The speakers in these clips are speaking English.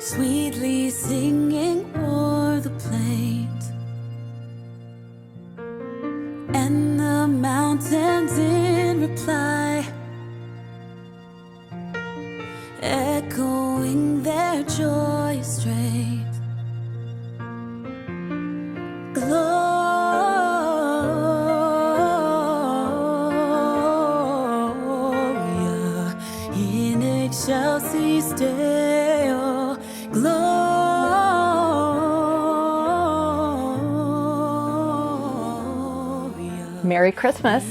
sweetly singing o'er the plains, and the mountains in reply, echoing their joyous strains. Gloria in excelsis Deo, Gloria. Merry Christmas.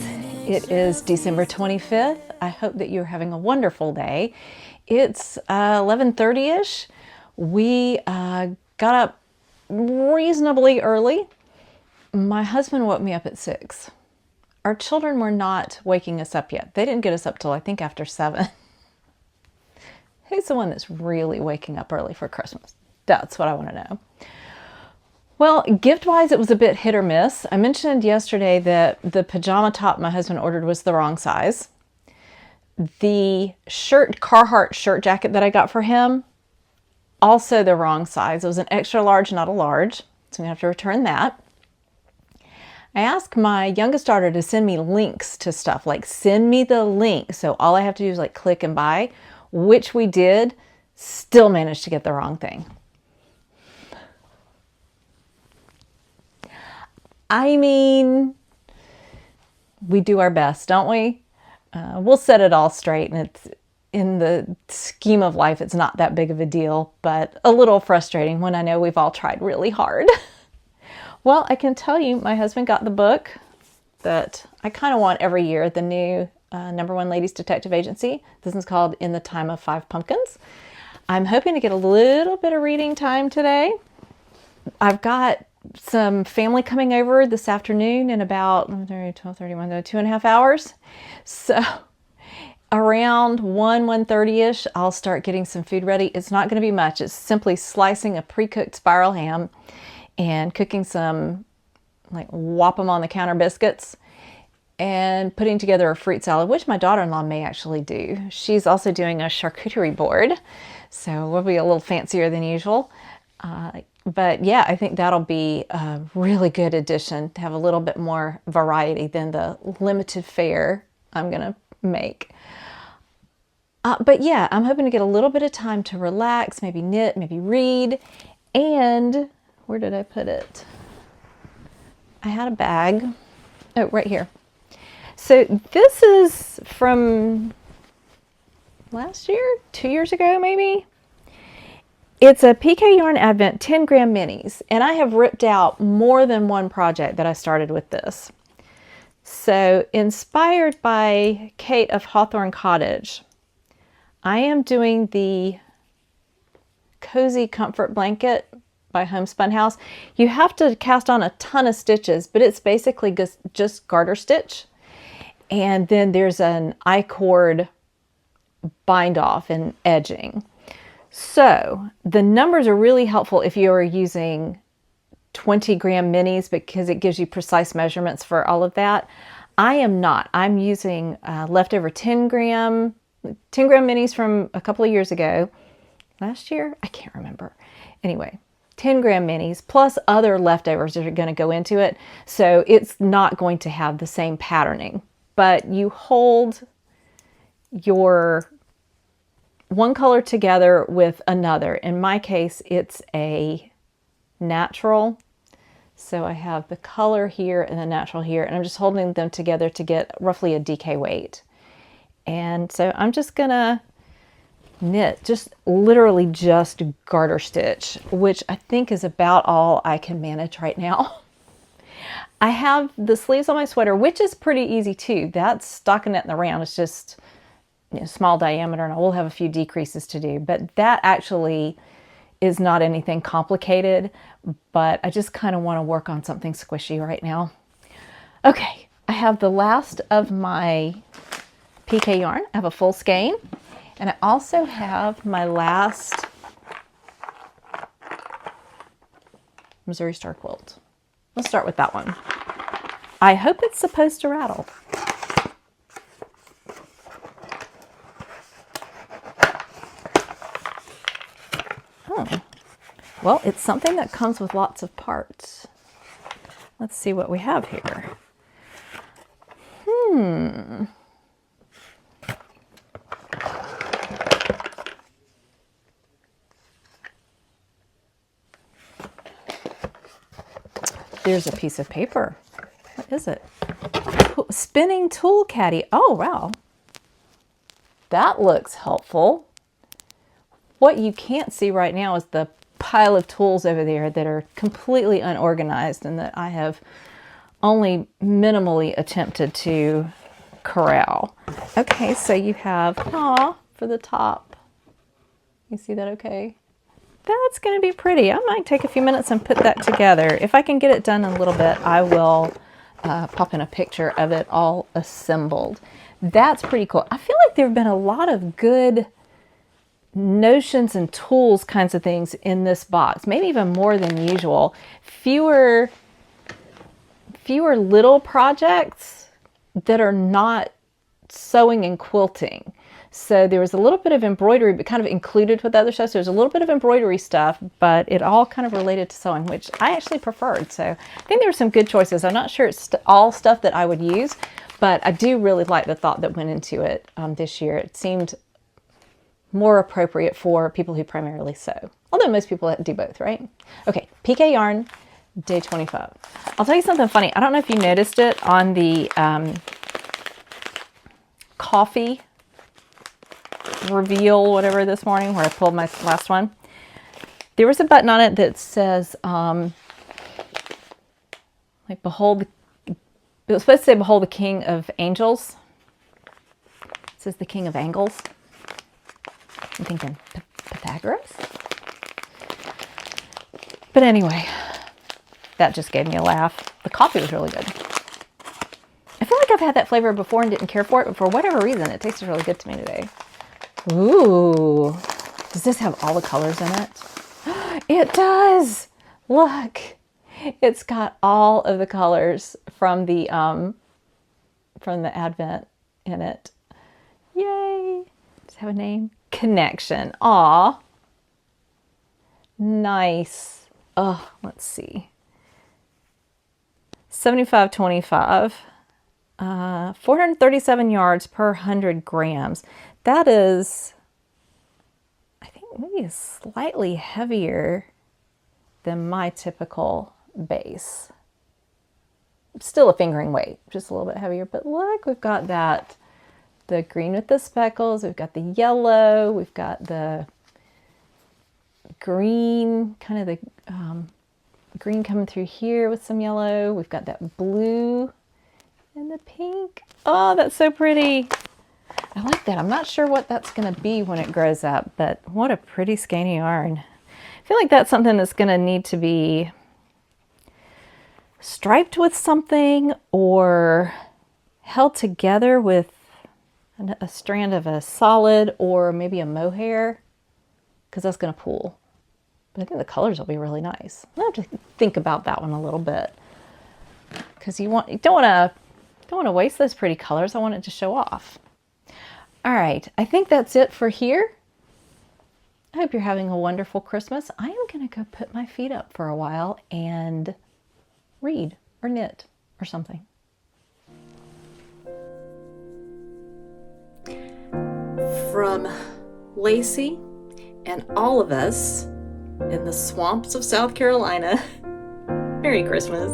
It is December 25th. I hope that you're having a wonderful day. It's 11:30-ish. We got up reasonably early. My husband woke me up at 6. Our children were not waking us up yet. They didn't get us up till I think after 7. Who's the one that's really waking up early for Christmas? That's what I want to know. Well, gift-wise, it was a bit hit or miss. I mentioned yesterday that the pajama top my husband ordered was the wrong size. The Carhartt shirt jacket that I got for him, also the wrong size. It was an extra large, not a large. So I'm going to have to return that. I asked my youngest daughter to send me links to stuff, like send me the link. So all I have to do is like click and buy, which we did, still managed to get the wrong thing. I mean, we do our best, don't we? We'll set it all straight, and it's in the scheme of life, it's not that big of a deal, but a little frustrating when I know we've all tried really hard. Well, I can tell you, my husband got the book that I kind of want every year, the new #1 Ladies Detective Agency. This is called In the Time of 5 Pumpkins. I'm hoping to get a little bit of reading time today. I've got some family coming over this afternoon in about 12:30, 2.5 hours. So around 1:30-ish, I'll start getting some food ready. It's not going to be much. It's simply slicing a pre-cooked spiral ham and cooking some like whop 'em on the counter biscuits and putting together a fruit salad, which my daughter-in-law may actually do. She's also doing a charcuterie board, so we'll be a little fancier than usual. But yeah, I think that'll be a really good addition to have a little bit more variety than the limited fare I'm going to make. But yeah, I'm hoping to get a little bit of time to relax, maybe knit, maybe read. And where did I put it? I had a bag. Oh, right here. So this is from last year, 2 years ago maybe. It's a PK Yarn Advent 10-gram minis, and I have ripped out more than one project that I started with this. So inspired by Kate of Hawthorne Cottage, I am doing the Cozy Comfort Blanket by Homespun House. You have to cast on a ton of stitches, but it's basically just garter stitch. And then there's an I-cord bind off and edging. So the numbers are really helpful if you are using 20-gram minis because it gives you precise measurements for all of that. I am not. I'm using leftover 10-gram minis from a couple of years ago. Last year? I can't remember. Anyway, 10-gram minis plus other leftovers that are going to go into it. So it's not going to have the same patterning. But you hold your one color together with another. In my case, it's a natural. So I have the color here and the natural here, and I'm just holding them together to get roughly a DK weight. And so I'm just gonna knit, just literally just garter stitch, which I think is about all I can manage right now. I have the sleeves on my sweater, which is pretty easy too. That's stockinette in the round. It's just small diameter, and I will have a few decreases to do, but that actually is not anything complicated, but I just kind of want to work on something squishy right now. Okay, I have the last of my PK yarn. I have a full skein, and I also have my last Missouri Star quilt. Let's start with that one. I hope it's supposed to rattle. Well, it's something that comes with lots of parts. Let's see what we have here. There's a piece of paper. What is it? Spinning tool caddy. Oh, wow. That looks helpful. What you can't see right now is the pile of tools over there that are completely unorganized and that I have only minimally attempted to corral. Okay, so you have, for the top. You see that okay? That's going to be pretty. I might take a few minutes and put that together. If I can get it done in a little bit, I will pop in a picture of it all assembled. That's pretty cool. I feel like there have been a lot of good notions and tools kinds of things in this box, maybe even more than usual. Fewer little projects that are not sewing and quilting. So there was a little bit of embroidery, but kind of included with other stuff. So there's a little bit of embroidery stuff, but it all kind of related to sewing, which I actually preferred. So I think there were some good choices. I'm not sure it's all stuff that I would use, but I do really like the thought that went into it this year. It seemed more appropriate for people who primarily sew. Although most people do both, right? Okay, PK Yarn, day 25. I'll tell you something funny. I don't know if you noticed it on the coffee reveal, whatever, this morning where I pulled my last one. There was a button on it that says, like, behold, it was supposed to say, behold the King of Angels. It says the King of Angles. I'm thinking Pythagoras? But anyway, that just gave me a laugh. The coffee was really good. I feel like I've had that flavor before and didn't care for it, but for whatever reason, it tasted really good to me today. Ooh, does this have all the colors in it? It does! Look, it's got all of the colors from the Advent in it. Yay! Does it have a name? Connection. Aw. Nice. Oh, let's see. 75-25. 437 yards per 100 grams. That is, I think, maybe slightly heavier than my typical base. Still a fingering weight, just a little bit heavier. But look, we've got that, the green with the speckles. We've got the yellow. We've got the green, kind of the green coming through here with some yellow. We've got that blue and the pink. Oh, that's so pretty. I like that. I'm not sure what that's going to be when it grows up, but what a pretty skeiny yarn. I feel like that's something that's going to need to be striped with something or held together with a strand of a solid or maybe a mohair, because that's going to pool. But I think the colors will be really nice. I'll have to think about that one a little bit, because you don't want to waste those pretty colors. I want it to show off. All right, I think that's it for here. I hope you're having a wonderful Christmas. I am going to go put my feet up for a while and read or knit or something. From Lacey and all of us in the swamps of South Carolina, Merry Christmas.